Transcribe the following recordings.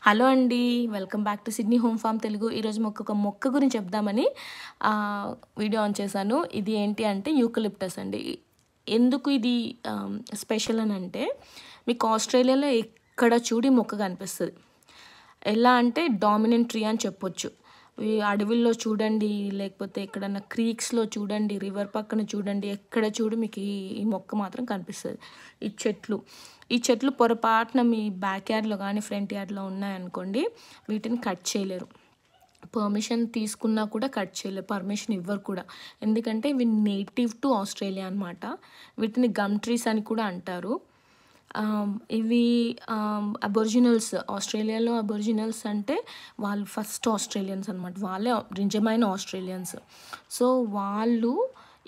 Hello అండి. Welcome back to Sydney home farm Telugu. ఈరోజు ఒక మొక్క గురించి చెప్దామని వీడియో ఆన్ చేశాను. ఇది ఏంటి అంటే యూకలిప్టస్ అండి. ఎందుకు ఇది స్పెషల్ అని అంటే, మీకు ఆస్ట్రేలియాలో ఎక్కడ చూడి మొక్క కనిపిస్తుంది. ఎలా అంటే డామినెంట్ ట్రీ అని చెప్పొచ్చు. ఈ అడవిల్లో చూడండి, లేకపోతే ఎక్కడన్నా క్రీక్స్లో చూడండి, రివర్ పక్కన చూడండి, ఎక్కడ చూడు మీకు ఈ మొక్క మాత్రం కనిపిస్తుంది. ఈ చెట్లు పొరపాటున మీ బ్యాక్ యార్డ్లో కానీ ఫ్రంట్ యార్డ్లో ఉన్నాయనుకోండి, వీటిని కట్ చేయలేరు. పర్మిషన్ తీసుకున్నా కూడా కట్ చేయలేరు, పర్మిషన్ ఇవ్వరు కూడా. ఎందుకంటే ఇవి నేటివ్ టు ఆస్ట్రేలియా అనమాట. వీటిని గమ్ ట్రీస్ అని కూడా అంటారు. ఇవి అబొరిజినల్స్, ఆస్ట్రేలియాలో అబొరిజినల్స్ అంటే వాళ్ళు ఫస్ట్ ఆస్ట్రేలియన్స్ అనమాట. వాళ్ళే నిజమైన ఆస్ట్రేలియన్స్. సో వాళ్ళు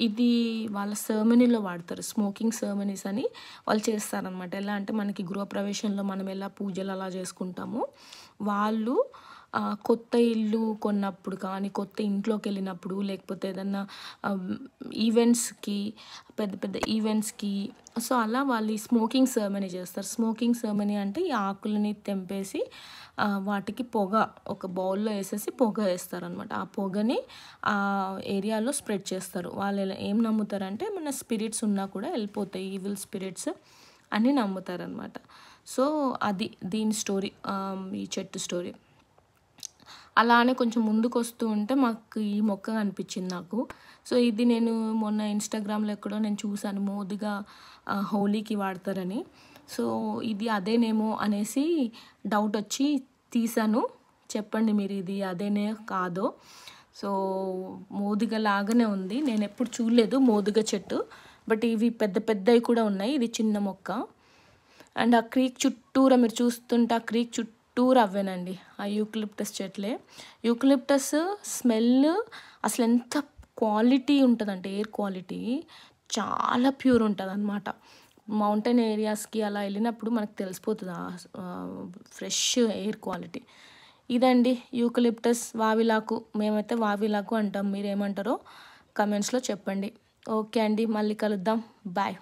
ఇది వాళ్ళ సెర్మనీలో వాడతారు. స్మోకింగ్ సెర్మనీస్ అని వాళ్ళు చేస్తారనమాట. ఎలా అంటే మనకి గృహప్రవేశంలో మనం ఎలా పూజలు అలా చేసుకుంటామో, వాళ్ళు కొత్త ఇల్లు కొన్నప్పుడు కానీ, కొత్త ఇంట్లోకి వెళ్ళినప్పుడు, లేకపోతే ఏదన్నా ఈవెంట్స్కి, పెద్ద పెద్ద ఈవెంట్స్కి, సో అలా వాళ్ళు ఈ స్మోకింగ్ సెర్మనీ చేస్తారు. స్మోకింగ్ సెర్మనీ అంటే ఈ ఆకులని తెంపేసి వాటికి పొగ ఒక బౌల్లో వేసేసి పొగ వేస్తారనమాట. ఆ పొగని ఆ ఏరియాలో స్ప్రెడ్ చేస్తారు. వాళ్ళు ఏం నమ్ముతారంటే మన స్పిరిట్స్ ఉన్నా కూడా వెళ్ళిపోతాయి, ఈవిల్ స్పిరిట్స్ అని నమ్ముతారనమాట. సో అది దీని స్టోరీ, ఈ చెట్టు స్టోరీ. అలానే కొంచెం ముందుకు వస్తూ ఉంటే మాకు ఈ మొక్క కనిపించింది నాకు. సో ఇది నేను మొన్న ఇన్స్టాగ్రామ్లో ఎక్కడో నేను చూశాను, మోదుగా హోలీకి వాడతారని. సో ఇది అదేనేమో అనేసి డౌట్ వచ్చి తీసాను. చెప్పండి మీరు ఇది అదేనే కాదో. సో మోదుగా లాగానే ఉంది. నేను ఎప్పుడు చూడలేదు మోదుగా చెట్టు, బట్ ఇవి పెద్ద పెద్దవి కూడా ఉన్నాయి. ఇది చిన్న మొక్క. అండ్ ఆ క్రీక్ చుట్టూరా మీరు చూస్తుంటే ఆ క్రీక్ చుట్టూరా అవ్వేనండి ఆ యూకలిప్టస్ చెట్లే. యూకలిప్టస్ స్మెల్ అసలు ఎంత క్వాలిటీ ఉంటుందంటే, ఎయిర్ క్వాలిటీ చాలా ప్యూర్ ఉంటుంది అనమాట. మౌంటైన్ ఏరియాస్కి అలా వెళ్ళినప్పుడు మనకు తెలిసిపోతుంది ఫ్రెష్ ఎయిర్ క్వాలిటీ. ఇదండి యూకలిప్టస్ వావిలాకు. మేమైతే వావిలాకు అంటాం, మీరేమంటారో కమెంట్స్లో చెప్పండి. ఓకే అండి, మళ్ళీ కలుద్దాం. బాయ్.